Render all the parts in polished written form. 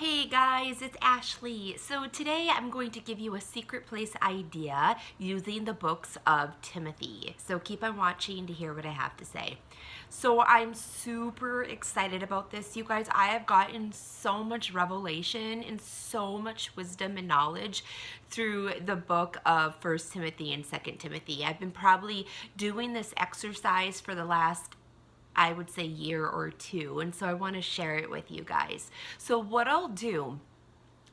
Hey guys, it's Ashley. So today I'm going to give you a secret place idea using the books of Timothy. So keep on watching to hear what I have to say. So I'm super excited about this, you guys. I have gotten so much revelation and so much wisdom and knowledge through the book of First Timothy and Second Timothy. I've been probably doing this exercise for the last I would say year or two, and so I want to share it with you guys. So what I'll do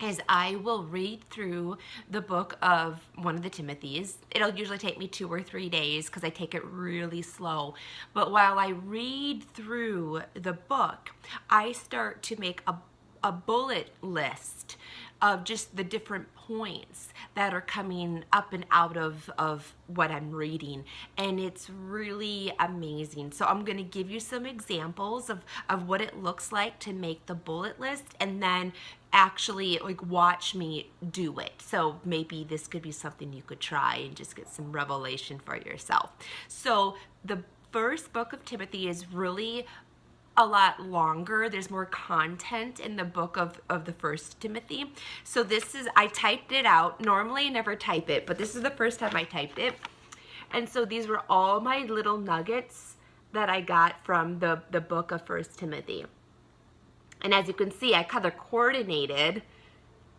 is I will read through the book of one of the Timothys. It'll usually take me 2 or 3 days because I take it really slow. But while I read through the book, I start to make a bullet list of just the different points that are coming up and out of what I'm reading, and it's really amazing. So I'm going to give you some examples of what it looks like to make the bullet list, and then actually watch me do it. So maybe this could be something you could try and just get some revelation for yourself. So the first book of Timothy is really a lot longer. There's more content in the book of the First Timothy. So this is, I typed it out. Normally I never type it, but this is the first time I typed it. And so these were all my little nuggets that I got from the book of First Timothy. And as you can see, I color coordinated,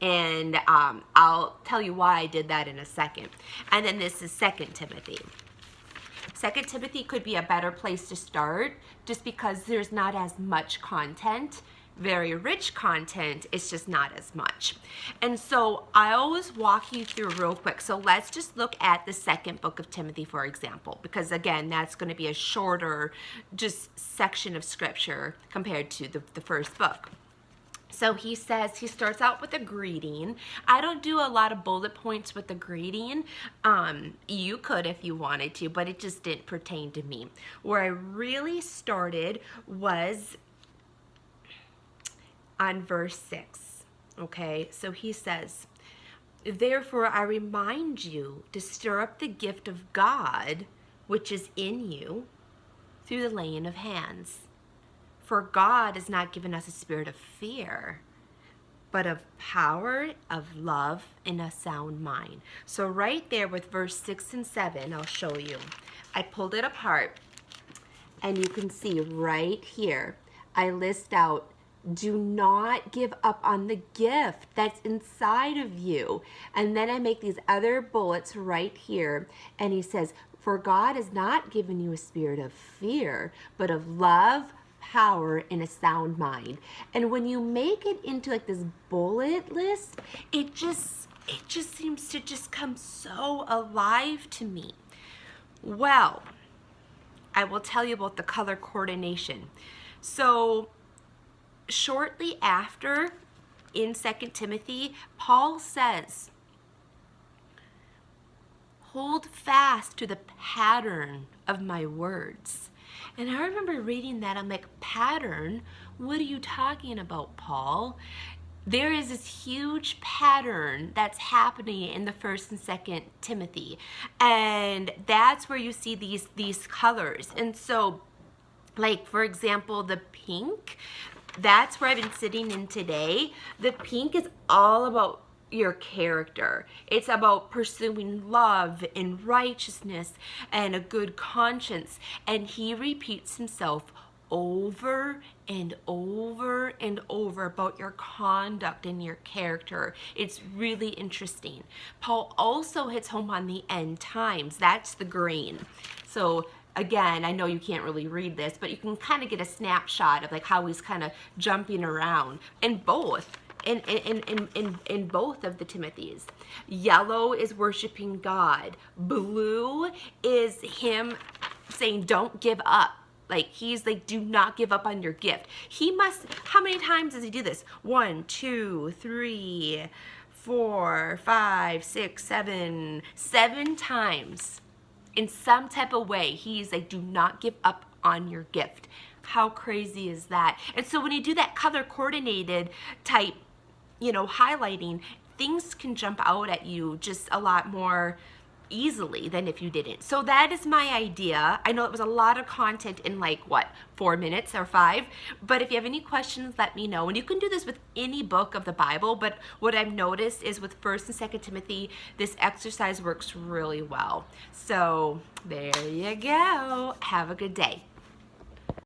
and I'll tell you why I did that in a second. And then this is Second Timothy. Second Timothy could be a better place to start just because there's not as much content, very rich content, it's just not as much. And so I always walk you through real quick. So let's just look at the second book of Timothy, for example, because again, that's going to be a shorter just section of scripture compared to the first book. So he says, he starts out with a greeting. I don't do a lot of bullet points with the greeting. You could if you wanted to, but it just didn't pertain to me. Where I really started was on verse 6. Okay, so he says, "Therefore I remind you to stir up the gift of God which is in you through the laying of hands. For God has not given us a spirit of fear, but of power, of love, and a sound mind." So right there with verse 6 and 7, I'll show you. I pulled it apart, and you can see right here, I list out, do not give up on the gift that's inside of you. And then I make these other bullets right here, and he says, for God has not given you a spirit of fear, but of love, power, and a sound mind. And when you make it into like this bullet list, it just seems to just come so alive to me. Well, I will tell you about the color coordination. So shortly after, in 2 Timothy, Paul says, hold fast to the pattern of my words. And I remember reading that, I'm like, pattern? What are you talking about, Paul? There is this huge pattern that's happening in the 1st and 2nd Timothy. And that's where you see these colors. And so, like, for example, the pink, that's where I've been sitting in today. The pink is all about your character. It's about pursuing love and righteousness and a good conscience. And he repeats himself over and over and over about your conduct and your character. It's really interesting. Paul also hits home on the end times. That's the green. So again, I know you can't really read this, but you can kind of get a snapshot of like how he's kind of jumping around in both. In both of the Timothys. Yellow is worshiping God. Blue is him saying, don't give up. Like, he's like, do not give up on your gift. He must, how many times does he do this? 1, 2, 3, 4, 5, 6, 7. 7 times. In some type of way, he's like, do not give up on your gift. How crazy is that? And so when you do that color coordinated type, highlighting, things can jump out at you just a lot more easily than if you didn't. So that is my idea. I know it was a lot of content in like, what, 4 minutes or 5? But if you have any questions, let me know. And you can do this with any book of the Bible, but what I've noticed is with 1st and 2nd Timothy, this exercise works really well. So there you go. Have a good day.